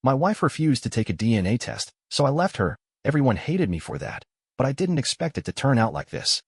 My wife refused to take a DNA test, so I left her. Everyone hated me for that, but I didn't expect it to turn out like this.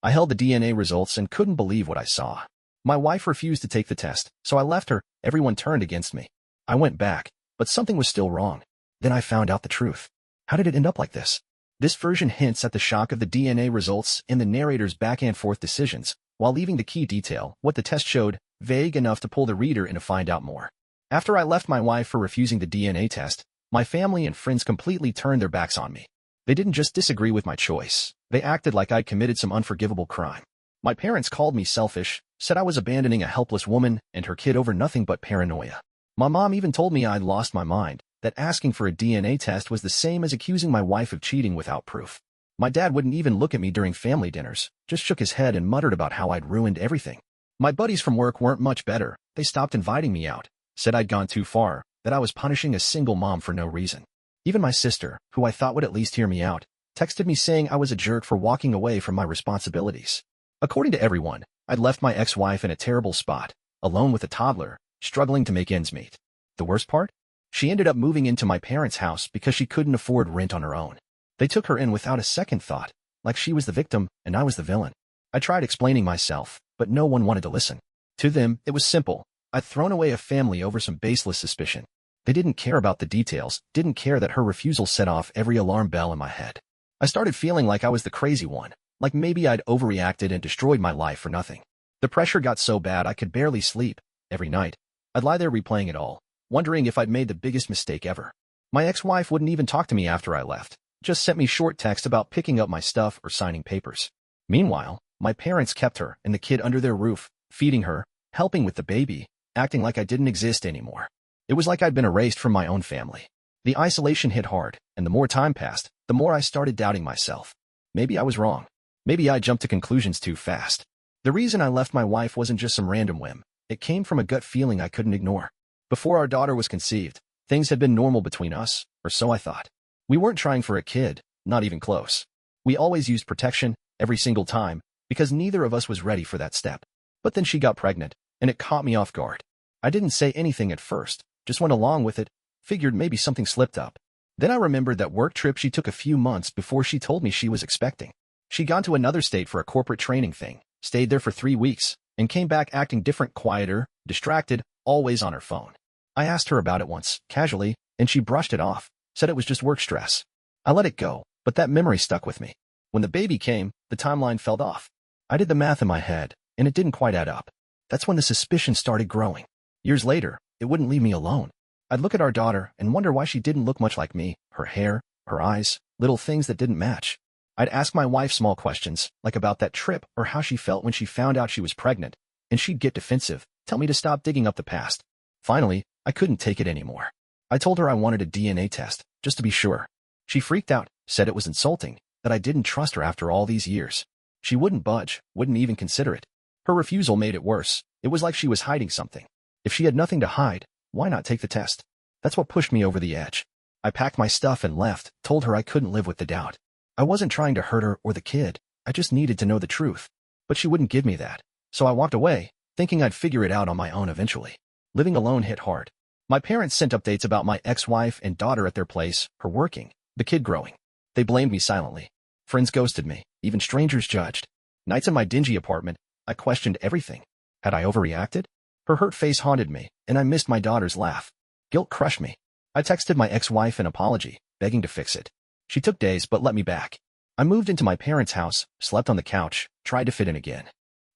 I held the DNA results and couldn't believe what I saw. My wife refused to take the test, so I left her. Everyone turned against me. I went back, but something was still wrong. Then I found out the truth. How did it end up like this? This version hints at the shock of the DNA results and the narrator's back-and-forth decisions, while leaving the key detail, what the test showed, vague enough to pull the reader in to find out more. After I left my wife for refusing the DNA test, my family and friends completely turned their backs on me. They didn't just disagree with my choice. They acted like I'd committed some unforgivable crime. My parents called me selfish, said I was abandoning a helpless woman and her kid over nothing but paranoia. My mom even told me I'd lost my mind, that asking for a DNA test was the same as accusing my wife of cheating without proof. My dad wouldn't even look at me during family dinners, just shook his head and muttered about how I'd ruined everything. My buddies from work weren't much better. They stopped inviting me out, said I'd gone too far, that I was punishing a single mom for no reason. Even my sister, who I thought would at least hear me out, texted me saying I was a jerk for walking away from my responsibilities. According to everyone, I'd left my ex-wife in a terrible spot, alone with a toddler, struggling to make ends meet. The worst part? She ended up moving into my parents' house because she couldn't afford rent on her own. They took her in without a second thought, like she was the victim and I was the villain. I tried explaining myself, but no one wanted to listen. To them, it was simple. I'd thrown away a family over some baseless suspicion. They didn't care about the details, didn't care that her refusal set off every alarm bell in my head. I started feeling like I was the crazy one, like maybe I'd overreacted and destroyed my life for nothing. The pressure got so bad I could barely sleep. Every night, I'd lie there replaying it all, wondering if I'd made the biggest mistake ever. My ex-wife wouldn't even talk to me after I left, just sent me short texts about picking up my stuff or signing papers. Meanwhile, my parents kept her and the kid under their roof, feeding her, helping with the baby, acting like I didn't exist anymore. It was like I'd been erased from my own family. The isolation hit hard, and the more time passed, the more I started doubting myself. Maybe I was wrong. Maybe I jumped to conclusions too fast. The reason I left my wife wasn't just some random whim. It came from a gut feeling I couldn't ignore. Before our daughter was conceived, things had been normal between us, or so I thought. We weren't trying for a kid, not even close. We always used protection, every single time, because neither of us was ready for that step. But then she got pregnant, and it caught me off guard. I didn't say anything at first, just went along with it, figured maybe something slipped up. Then I remembered that work trip she took a few months before she told me she was expecting. She'd gone to another state for a corporate training thing, stayed there for 3 weeks, and came back acting different, quieter, distracted, always on her phone. I asked her about it once, casually, and she brushed it off, said it was just work stress. I let it go, but that memory stuck with me. When the baby came, the timeline fell off. I did the math in my head, and it didn't quite add up. That's when the suspicion started growing. Years later, it wouldn't leave me alone. I'd look at our daughter and wonder why she didn't look much like me, her hair, her eyes, little things that didn't match. I'd ask my wife small questions, like about that trip or how she felt when she found out she was pregnant, and she'd get defensive, tell me to stop digging up the past. Finally, I couldn't take it anymore. I told her I wanted a DNA test, just to be sure. She freaked out, said it was insulting, that I didn't trust her after all these years. She wouldn't budge, wouldn't even consider it. Her refusal made it worse. It was like she was hiding something. If she had nothing to hide, why not take the test? That's what pushed me over the edge. I packed my stuff and left, told her I couldn't live with the doubt. I wasn't trying to hurt her or the kid. I just needed to know the truth. But she wouldn't give me that. So I walked away, thinking I'd figure it out on my own eventually. Living alone hit hard. My parents sent updates about my ex-wife and daughter at their place, her working, the kid growing. They blamed me silently. Friends ghosted me, even strangers judged. Nights in my dingy apartment, I questioned everything. Had I overreacted? Her hurt face haunted me, and I missed my daughter's laugh. Guilt crushed me. I texted my ex-wife an apology, begging to fix it. She took days but let me back. I moved into my parents' house, slept on the couch, tried to fit in again.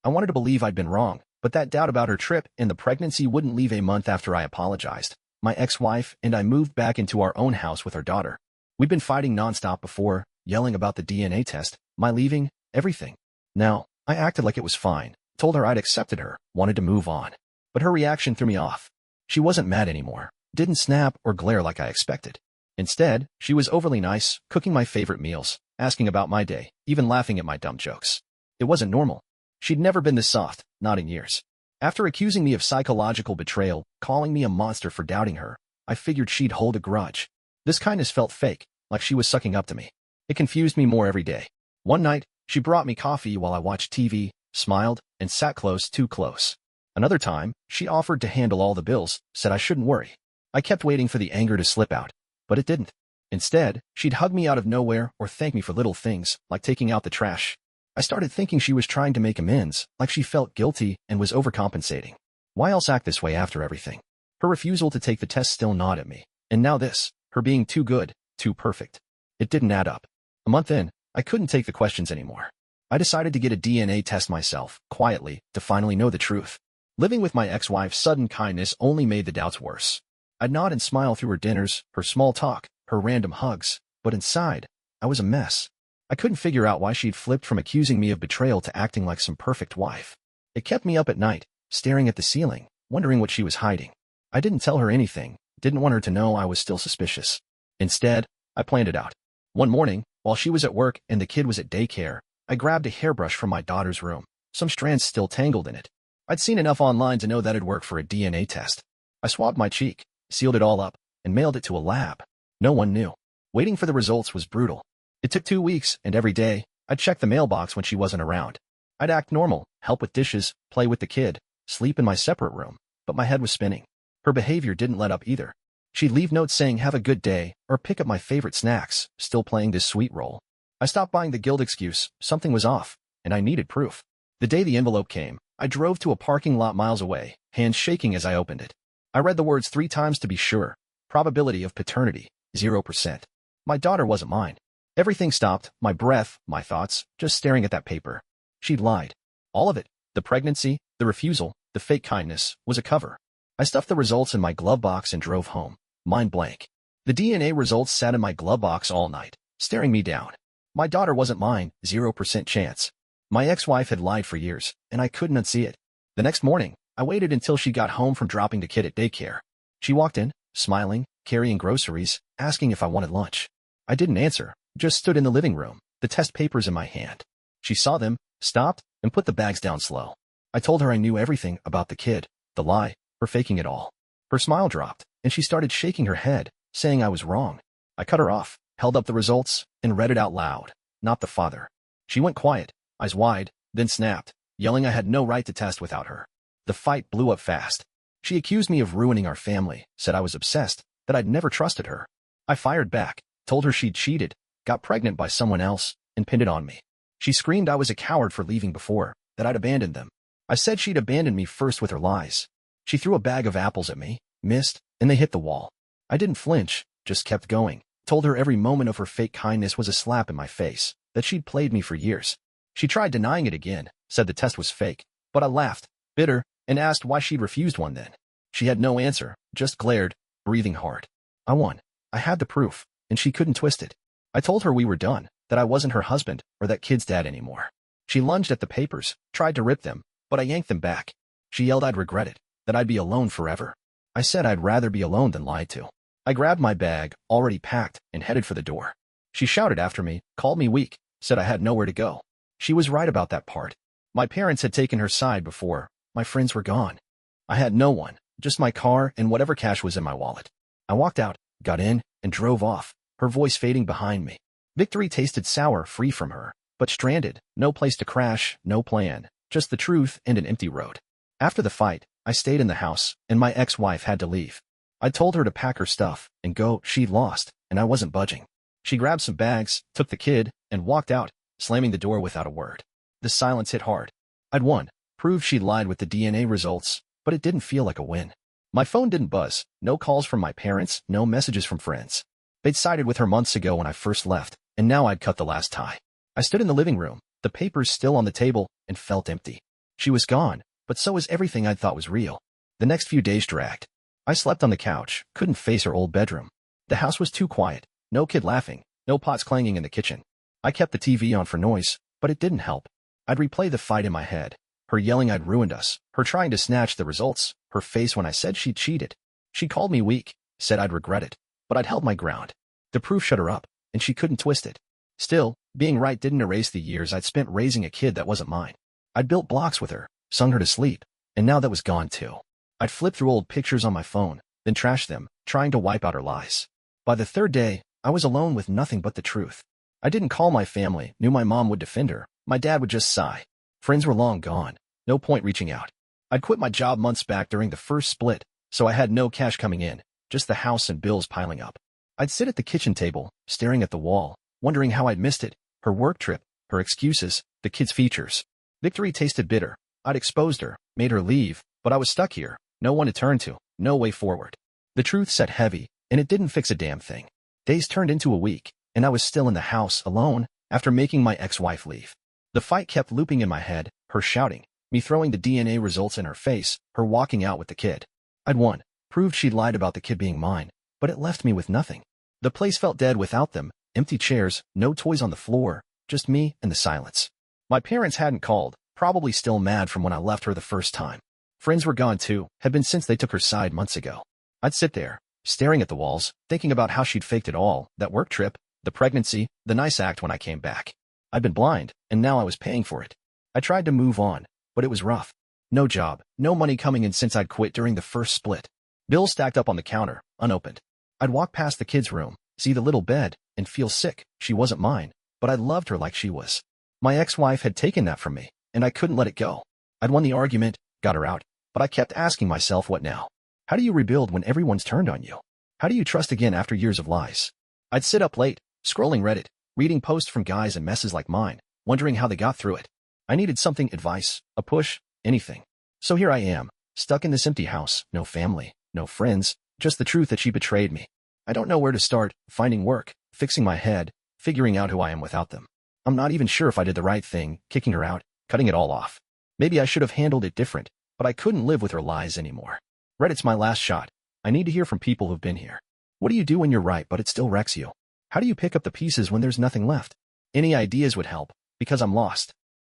I wanted to believe I'd been wrong, but that doubt about her trip and the pregnancy wouldn't leave a month after I apologized. My ex-wife and I moved back into our own house with our daughter. We'd been fighting nonstop before, yelling about the DNA test, my leaving, everything. Now, I acted like it was fine, told her I'd accepted her, wanted to move on. But her reaction threw me off. She wasn't mad anymore, didn't snap or glare like I expected. Instead, she was overly nice, cooking my favorite meals, asking about my day, even laughing at my dumb jokes. It wasn't normal. She'd never been this soft, not in years. After accusing me of psychological betrayal, calling me a monster for doubting her, I figured she'd hold a grudge. This kindness felt fake, like she was sucking up to me. It confused me more every day. One night, she brought me coffee while I watched TV, smiled, and sat close, too close. Another time, she offered to handle all the bills, said I shouldn't worry. I kept waiting for the anger to slip out, but it didn't. Instead, she'd hug me out of nowhere or thank me for little things, like taking out the trash. I started thinking she was trying to make amends, like she felt guilty and was overcompensating. Why else act this way after everything? Her refusal to take the test still gnawed at me, and now this, her being too good, too perfect. It didn't add up. A month in, I couldn't take the questions anymore. I decided to get a DNA test myself, quietly, to finally know the truth. Living with my ex-wife's sudden kindness only made the doubts worse. I'd nod and smile through her dinners, her small talk, her random hugs, but inside, I was a mess. I couldn't figure out why she'd flipped from accusing me of betrayal to acting like some perfect wife. It kept me up at night, staring at the ceiling, wondering what she was hiding. I didn't tell her anything, didn't want her to know I was still suspicious. Instead, I planned it out. One morning, while she was at work and the kid was at daycare, I grabbed a hairbrush from my daughter's room, some strands still tangled in it. I'd seen enough online to know that it'd work for a DNA test. I swabbed my cheek, sealed it all up, and mailed it to a lab. No one knew. Waiting for the results was brutal. It took 2 weeks, and every day, I'd check the mailbox when she wasn't around. I'd act normal, help with dishes, play with the kid, sleep in my separate room, but my head was spinning. Her behavior didn't let up either. She'd leave notes saying have a good day, or pick up my favorite snacks, still playing this sweet role. I stopped buying the guilt excuse, something was off, and I needed proof. The day the envelope came, I drove to a parking lot miles away, hands shaking as I opened it. I read the words 3 times to be sure. Probability of paternity, 0%. My daughter wasn't mine. Everything stopped, my breath, my thoughts, just staring at that paper. She'd lied. All of it, the pregnancy, the refusal, the fake kindness, was a cover. I stuffed the results in my glove box and drove home, mind blank. The DNA results sat in my glove box all night, staring me down. My daughter wasn't mine, 0% chance. My ex-wife had lied for years, and I couldn't unsee it. The next morning, I waited until she got home from dropping the kid at daycare. She walked in, smiling, carrying groceries, asking if I wanted lunch. I didn't answer, just stood in the living room, the test papers in my hand. She saw them, stopped, and put the bags down slow. I told her I knew everything about the kid, the lie, her faking it all. Her smile dropped, and she started shaking her head, saying I was wrong. I cut her off, held up the results, and read it out loud, not the father. She went quiet, eyes wide, then snapped, yelling I had no right to test without her. The fight blew up fast. She accused me of ruining our family, said I was obsessed, that I'd never trusted her. I fired back, told her she'd cheated, got pregnant by someone else, and pinned it on me. She screamed I was a coward for leaving before, that I'd abandoned them. I said she'd abandoned me first with her lies. She threw a bag of apples at me, missed, and they hit the wall. I didn't flinch, just kept going, told her every moment of her fake kindness was a slap in my face, that she'd played me for years. She tried denying it again, said the test was fake, but I laughed, bitter, and asked why she'd refused one then. She had no answer, just glared, breathing hard. I won. I had the proof, and she couldn't twist it. I told her we were done, that I wasn't her husband or that kid's dad anymore. She lunged at the papers, tried to rip them, but I yanked them back. She yelled I'd regret it, that I'd be alone forever. I said I'd rather be alone than lied to. I grabbed my bag, already packed, and headed for the door. She shouted after me, called me weak, said I had nowhere to go. She was right about that part. My parents had taken her side before. My friends were gone. I had no one, just my car and whatever cash was in my wallet. I walked out, got in, and drove off, her voice fading behind me. Victory tasted sour, free from her, but stranded, no place to crash, no plan, just the truth and an empty road. After the fight, I stayed in the house, and my ex-wife had to leave. I told her to pack her stuff and go. She'd lost, and I wasn't budging. She grabbed some bags, took the kid, and walked out, slamming the door without a word. The silence hit hard. I'd won, proved she'd lied with the DNA results, but it didn't feel like a win. My phone didn't buzz, no calls from my parents, no messages from friends. They'd sided with her months ago when I first left, and now I'd cut the last tie. I stood in the living room, the papers still on the table, and felt empty. She was gone, but so was everything I'd thought was real. The next few days dragged. I slept on the couch, couldn't face her old bedroom. The house was too quiet, no kid laughing, no pots clanging in the kitchen. I kept the TV on for noise, but it didn't help. I'd replay the fight in my head. Her yelling I'd ruined us, her trying to snatch the results, her face when I said she'd cheated. She called me weak, said I'd regret it, but I'd held my ground. The proof shut her up, and she couldn't twist it. Still, being right didn't erase the years I'd spent raising a kid that wasn't mine. I'd built blocks with her, sung her to sleep, and now that was gone too. I'd flipped through old pictures on my phone, then trashed them, trying to wipe out her lies. By the third day, I was alone with nothing but the truth. I didn't call my family, knew my mom would defend her, my dad would just sigh. Friends were long gone, no point reaching out. I'd quit my job months back during the first split, so I had no cash coming in, just the house and bills piling up. I'd sit at the kitchen table, staring at the wall, wondering how I'd missed it, her work trip, her excuses, the kids' features. Victory tasted bitter. I'd exposed her, made her leave, but I was stuck here, no one to turn to, no way forward. The truth sat heavy, and it didn't fix a damn thing. Days turned into a week, and I was still in the house, alone, after making my ex-wife leave. The fight kept looping in my head, her shouting, me throwing the DNA results in her face, her walking out with the kid. I'd won, proved she'd lied about the kid being mine, but it left me with nothing. The place felt dead without them, empty chairs, no toys on the floor, just me and the silence. My parents hadn't called, probably still mad from when I left her the first time. Friends were gone too, had been since they took her side months ago. I'd sit there, staring at the walls, thinking about how she'd faked it all, that work trip, the pregnancy, the nice act when I came back. I'd been blind, and now I was paying for it. I tried to move on, but it was rough. No job, no money coming in since I'd quit during the first split. Bills stacked up on the counter, unopened. I'd walk past the kids' room, see the little bed, and feel sick. She wasn't mine, but I loved her like she was. My ex-wife had taken that from me, and I couldn't let it go. I'd won the argument, got her out, but I kept asking myself, what now? How do you rebuild when everyone's turned on you? How do you trust again after years of lies? I'd sit up late, scrolling Reddit, reading posts from guys and messes like mine, wondering how they got through it. I needed something, advice, a push, anything. So here I am, stuck in this empty house, no family, no friends, just the truth that she betrayed me. I don't know where to start, finding work, fixing my head, figuring out who I am without them. I'm not even sure if I did the right thing, kicking her out, cutting it all off. Maybe I should have handled it different, but I couldn't live with her lies anymore. Reddit's my last shot. I need to hear from people who've been here. What do you do when you're right but it still wrecks you? How do you pick up the pieces when there's nothing left? Any ideas would help, because I'm lost.